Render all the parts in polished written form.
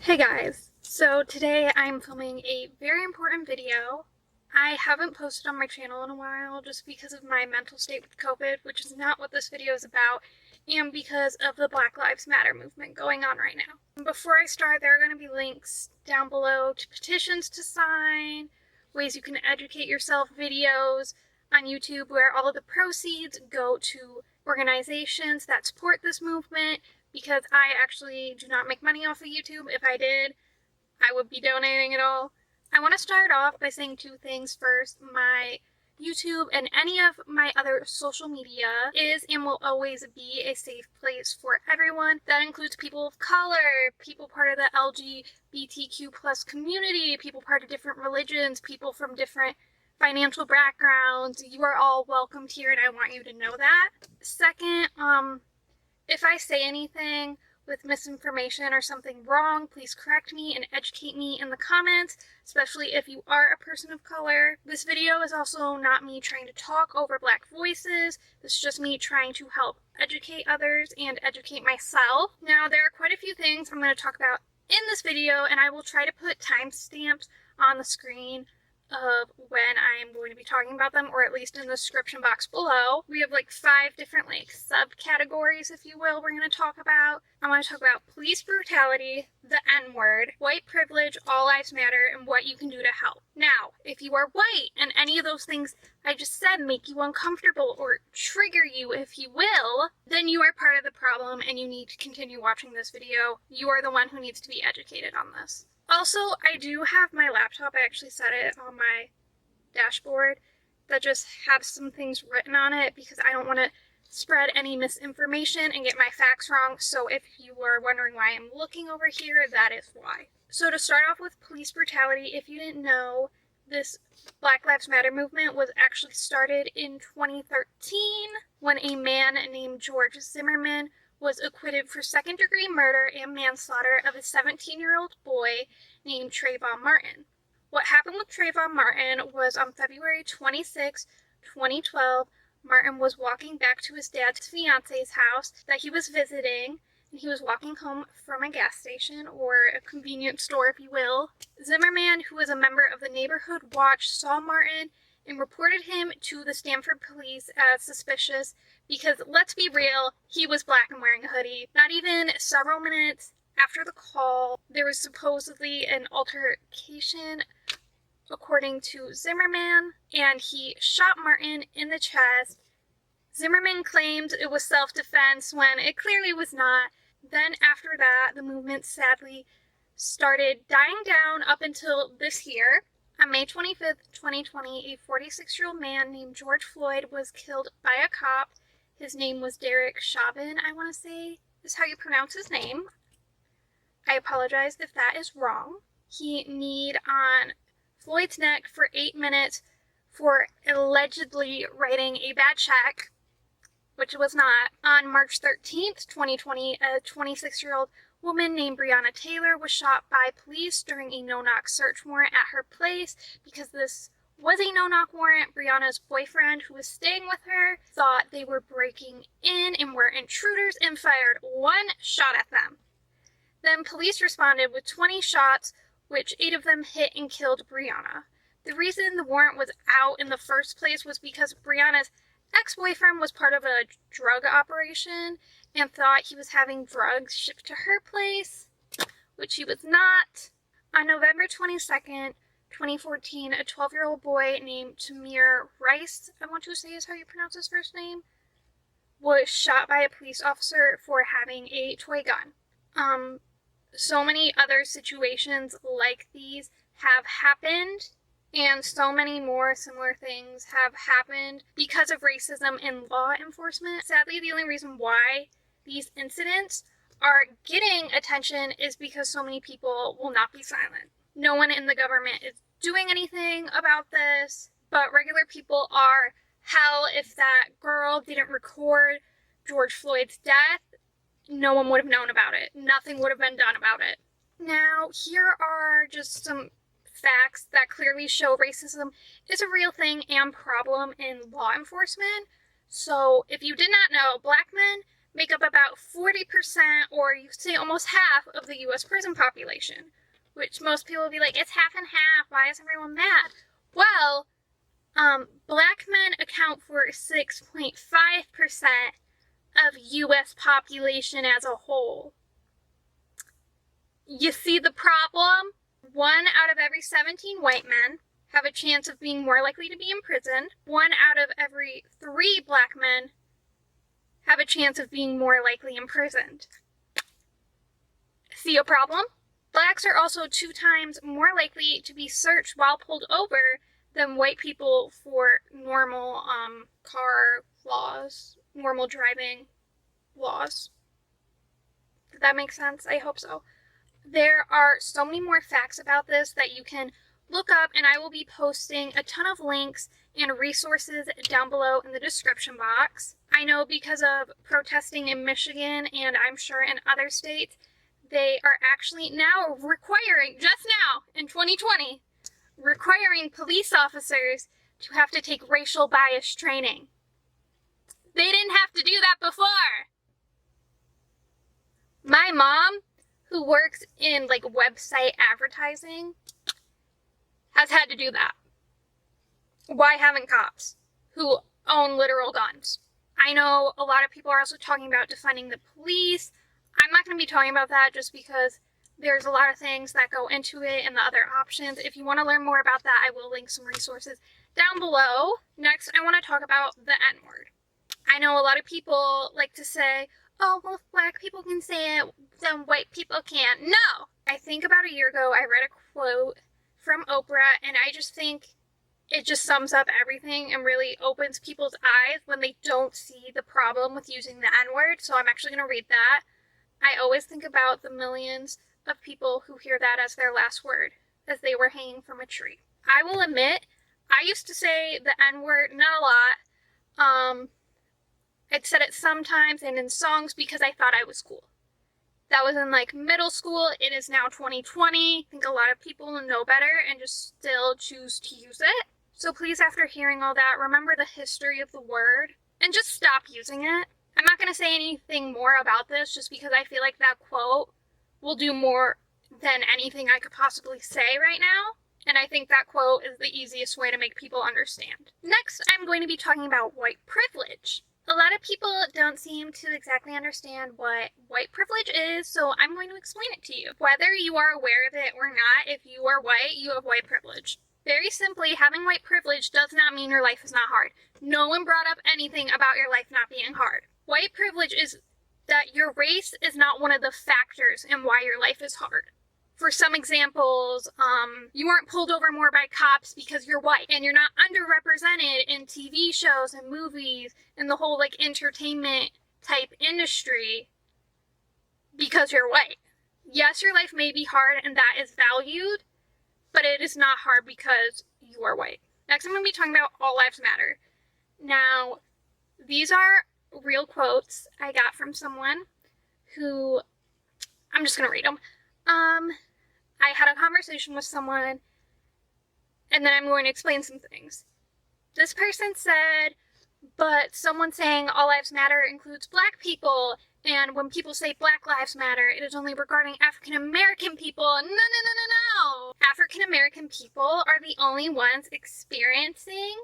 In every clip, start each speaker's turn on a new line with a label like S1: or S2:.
S1: Hey guys, so today I'm filming a very important video. I haven't posted on my channel in a while just because of my mental state with COVID, which is not what this video is about, and because of the Black Lives Matter movement going on right now. Before I start, there are going to be links down below to petitions to sign, ways you can educate yourself, videos on YouTube where all of the proceeds go to organizations that support this movement, because I actually do not make money off of YouTube. If I did, I would be donating it all. I want to start off by saying two things. First, my YouTube and any of my other social media is and will always be a safe place for everyone. That includes people of color, people part of the LGBTQ plus community, people part of different religions, people from different financial backgrounds. You are all welcomed here, and I want you to know that. Second, if I say anything with misinformation or something wrong, please correct me and educate me in the comments, especially if you are a person of color. This video is also not me trying to talk over Black voices. This is just me trying to help educate others and educate myself. Now, there are quite a few things I'm going to talk about in this video, and I will try to put timestamps on the screen of when I am going to be talking about them, or at least in the description box below. We have like 5 different subcategories, if you will, we're going to talk about. I want to talk about police brutality, the N-word, white privilege, all lives matter, and what you can do to help. Now, if you are white and any of those things I just said make you uncomfortable or trigger you, if you will, then you are part of the problem and you need to continue watching this video. You are the one who needs to be educated on this. Also, I do have my laptop. I actually set it on my dashboard that just has some things written on it because I don't want to spread any misinformation and get my facts wrong. So if you were wondering why I'm looking over here, that is why. So to start off with police brutality, if you didn't know, this Black Lives Matter movement was actually started in 2013 when a man named George Zimmerman was acquitted for second-degree murder and manslaughter of a 17-year-old boy named Trayvon Martin. What happened with Trayvon Martin was on February 26, 2012, Martin was walking back to his dad's fiance's house that he was visiting, and he was walking home from a gas station, or a convenience store, if you will. Zimmerman, who was a member of the neighborhood watch, saw Martin and reported him to the Stanford police as suspicious because, let's be real, he was black and wearing a hoodie. Not even several minutes after the call, there was supposedly an altercation, according to Zimmerman, and he shot Martin in the chest. Zimmerman claimed it was self-defense when it clearly was not. Then after that, the movement sadly started dying down up until this year. On May 25th, 2020, a 46-year-old man named George Floyd was killed by a cop. His name was Derek Chauvin, I want to say is how you pronounce his name. I apologize if that is wrong. He kneed on Floyd's neck for 8 minutes for allegedly writing a bad check, which it was not. On March 13th, 2020, a 26-year-old woman named Breonna Taylor was shot by police during a no-knock search warrant at her place. Because this was a no-knock warrant, Breonna's boyfriend, who was staying with her, thought they were breaking in and were intruders and fired 1 shot at them. Then police responded with 20 shots, which 8 of them hit and killed Breonna. The reason the warrant was out in the first place was because Breonna's ex-boyfriend was part of a drug operation and thought he was having drugs shipped to her place, which he was not. On November 22nd, 2014, a 12-year-old boy named Tamir Rice, I want to say is how you pronounce his first name, was shot by a police officer for having a toy gun. So many other situations like these have happened, and so many more similar things have happened because of racism in law enforcement. Sadly, the only reason why these incidents are getting attention is because so many people will not be silent. No one in the government is doing anything about this, but regular people are. Hell, if that girl didn't record George Floyd's death, no one would have known about it. Nothing would have been done about it. Now, here are just some facts that clearly show racism is a real thing and problem in law enforcement. So, if you did not know, black men make up about 40%, or you could say almost half, of the US prison population, which most people will be like, it's half and half, why is everyone mad? Well, black men account for 6.5% of US population as a whole. You see the problem? 1 out of every 17 white men have a chance of being more likely to be imprisoned. 1 out of every 3 black men have a chance of being more likely imprisoned. See a problem? Blacks are also 2 times more likely to be searched while pulled over than white people for normal car laws, normal driving laws. Did that make sense? I hope so. There are so many more facts about this that you can look up, and I will be posting a ton of links and resources down below in the description box. I know because of protesting in Michigan, and I'm sure in other states, they are actually now requiring, just now in 2020, requiring police officers to have to take racial bias training. They didn't have to do that before. My mom, who works in like website advertising, has had to do that. Why haven't cops who own literal guns? I know a lot of people are also talking about defunding the police. I'm not going to be talking about that just because there's a lot of things that go into it and the other options. If you want to learn more about that, I will link some resources down below. Next, I want to talk about the N-word. I know a lot of people like to say, oh, well, if black people can say it, then white people can't. No! I think about a year ago, I read a quote from Oprah, and I just think it just sums up everything and really opens people's eyes when they don't see the problem with using the N-word. So I'm actually going to read that. I always think about the millions of people who hear that as their last word as they were hanging from a tree. I will admit, I used to say the N-word not a lot. I'd said it sometimes and in songs because I thought I was cool. That was in like middle school. It is now 2020. I think a lot of people know better and just still choose to use it. So please, after hearing all that, remember the history of the word and just stop using it. I'm not going to say anything more about this just because I feel like that quote will do more than anything I could possibly say right now. And I think that quote is the easiest way to make people understand. Next, I'm going to be talking about white privilege. A lot of people don't seem to exactly understand what white privilege is, so I'm going to explain it to you. Whether you are aware of it or not, if you are white, you have white privilege. Very simply, having white privilege does not mean your life is not hard. No one brought up anything about your life not being hard. White privilege is that your race is not one of the factors in why your life is hard. For some examples, you aren't pulled over more by cops because you're white, and you're not underrepresented in TV shows and movies and the whole like entertainment type industry because you're white. Yes, your life may be hard and that is valued, but it is not hard because you are white. Next, I'm going to be talking about All Lives Matter. Now, these are real quotes I got from someone who, I'm just going to read them. I had a conversation with someone, and then I'm going to explain some things. This person said, but someone saying all lives matter includes black people, and when people say Black Lives Matter, it is only regarding African American people. No. African American people are the only ones experiencing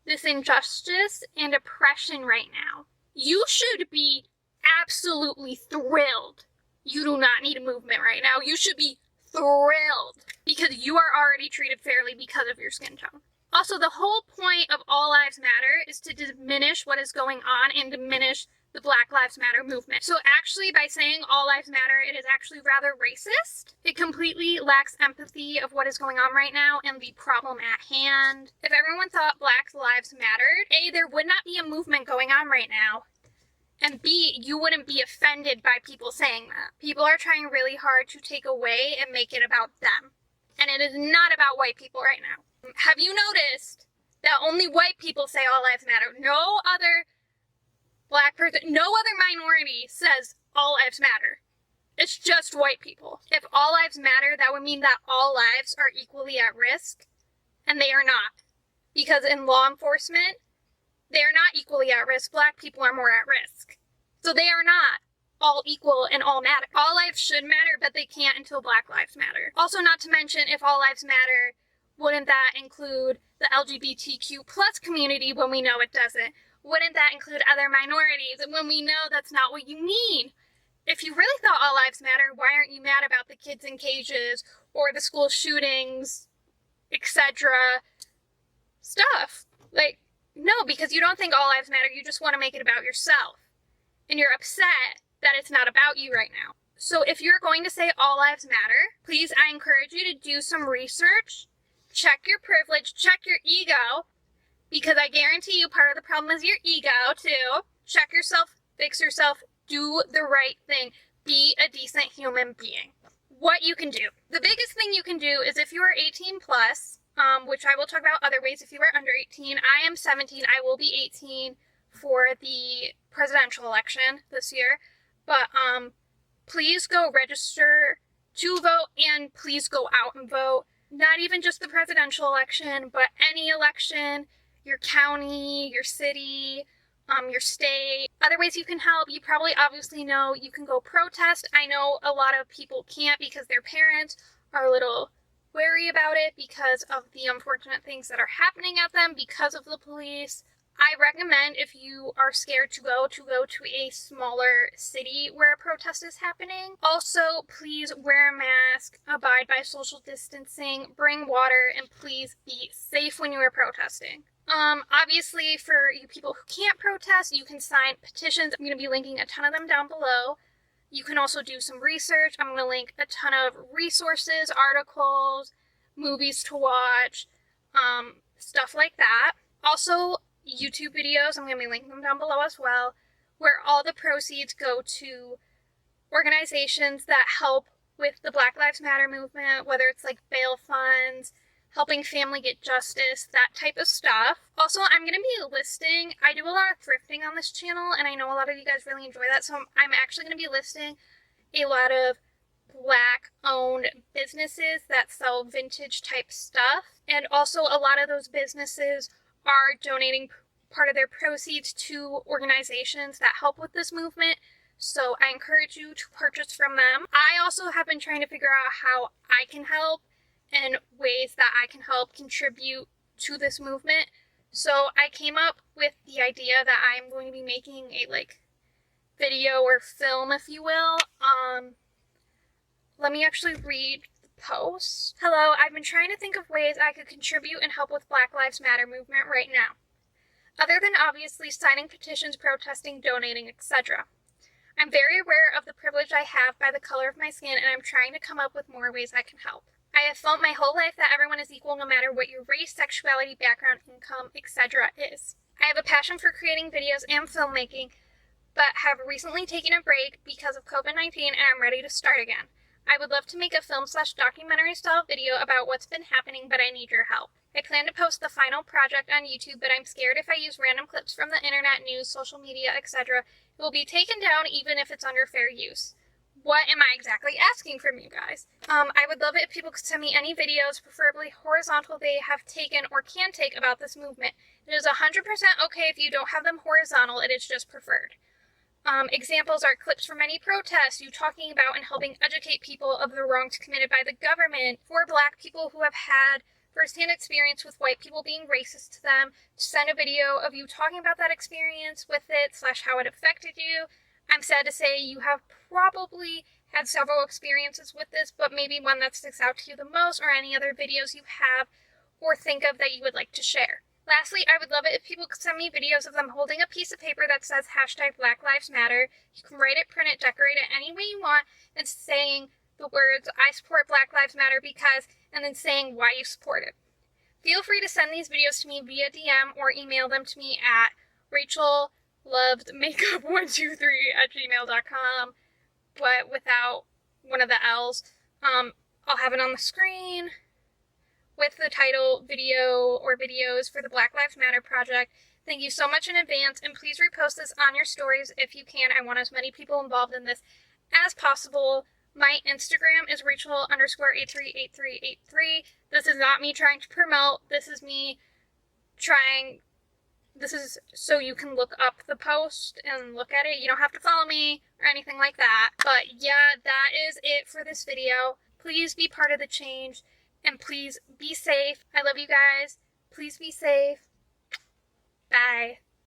S1: this injustice and oppression right now. You should be absolutely thrilled. You do not need a movement right now. You should be thrilled because you are already treated fairly because of your skin tone. Also, the whole point of All Lives Matter is to diminish what is going on and diminish the Black Lives Matter movement. So actually, by saying All Lives Matter, it is actually rather racist. It completely lacks empathy of what is going on right now and the problem at hand. If everyone thought Black Lives mattered, A, there would not be a movement going on right now. And B, you wouldn't be offended by people saying that. People are trying really hard to take away and make it about them. And it is not about white people right now. Have you noticed that only white people say all lives matter? No other black person, no other minority says all lives matter. It's just white people. If all lives matter, that would mean that all lives are equally at risk. And they are not. Because in law enforcement, they are not equally at risk. Black people are more at risk. So they are not all equal and all matter. All lives should matter, but they can't until Black Lives Matter. Also, not to mention, if all lives matter, wouldn't that include the LGBTQ plus community when we know it doesn't? Wouldn't that include other minorities when we know that's not what you mean? If you really thought all lives matter, why aren't you mad about the kids in cages or the school shootings, etc. stuff? Like, no, because you don't think all lives matter, you just want to make it about yourself. And you're upset that it's not about you right now. So if you're going to say all lives matter, please, I encourage you to do some research, check your privilege, check your ego, because I guarantee you part of the problem is your ego too. Check yourself, fix yourself, do the right thing, be a decent human being. What you can do. The biggest thing you can do is if you are 18 plus, which I will talk about other ways if you are under 18. I am 17, I will be 18 for the presidential election this year. But please go register to vote, and please go out and vote. Not even just the presidential election, but any election, your county, your city, your state. Other ways you can help, you probably obviously know you can go protest. I know a lot of people can't because their parents are a little wary about it because of the unfortunate things that are happening at them because of the police. I recommend, if you are scared to go to a smaller city where a protest is happening. Also, please wear a mask, abide by social distancing, bring water, and please be safe when you are protesting. Obviously, for you people who can't protest, you can sign petitions. I'm going to be linking a ton of them down below. You can also do some research. I'm going to link a ton of resources, articles, movies to watch, stuff like that. Also, YouTube videos, I'm going to be linking them down below as well, where all the proceeds go to organizations that help with the Black Lives Matter movement, whether it's like bail funds, helping family get justice, that type of stuff. Also, I'm going to be listing, I do a lot of thrifting on this channel, and I know a lot of you guys really enjoy that, so I'm actually going to be listing a lot of Black-owned businesses that sell vintage type stuff, and also a lot of those businesses are donating part of their proceeds to organizations that help with this movement, so I encourage you to purchase from them. I also have been trying to figure out how I can help and ways that I can help contribute to this movement. So I came up with the idea that I'm going to be making a video or film, if you will. Let me actually read post. Hello, I've been trying to think of ways I could contribute and help with Black Lives Matter movement right now, other than obviously signing petitions, protesting, donating, etc. I'm very aware of the privilege I have by the color of my skin, and I'm trying to come up with more ways I can help. I have felt my whole life that everyone is equal no matter what your race, sexuality, background, income, etc. is. I have a passion for creating videos and filmmaking, but have recently taken a break because of COVID-19, and I'm ready to start again. I would love to make a film/documentary style video about what's been happening, but I need your help. I plan to post the final project on YouTube, but I'm scared if I use random clips from the internet, news, social media, etc., it will be taken down even if it's under fair use. What am I exactly asking from you guys? I would love it if people could send me any videos, preferably horizontal, they have taken or can take about this movement. It is 100% okay if you don't have them horizontal, it is just preferred. Examples are clips from any protests, you talking about and helping educate people of the wrongs committed by the government, for Black people who have had first-hand experience with white people being racist to them, to send a video of you talking about that experience with it, / how it affected you. I'm sad to say you have probably had several experiences with this, but maybe one that sticks out to you the most, or any other videos you have or think of that you would like to share. Lastly, I would love it if people could send me videos of them holding a piece of paper that says #BlackLivesMatter. You can write it, print it, decorate it any way you want, and saying the words, I support Black Lives Matter because, and then saying why you support it. Feel free to send these videos to me via DM or email them to me at rachellovedmakeup123@gmail.com, but without one of the L's. I'll have it on the screen with the title video or videos for the Black Lives Matter project. Thank you so much in advance, and please repost this on your stories if you can. I want as many people involved in this as possible. My Instagram is Rachel_838383. This is not me trying to promote. This is me trying this is so you can look up the post and look at it. You don't have to follow me or anything like that. But yeah, that is it for this video. Please be part of the change and please be safe. I love you guys. Please be safe. Bye.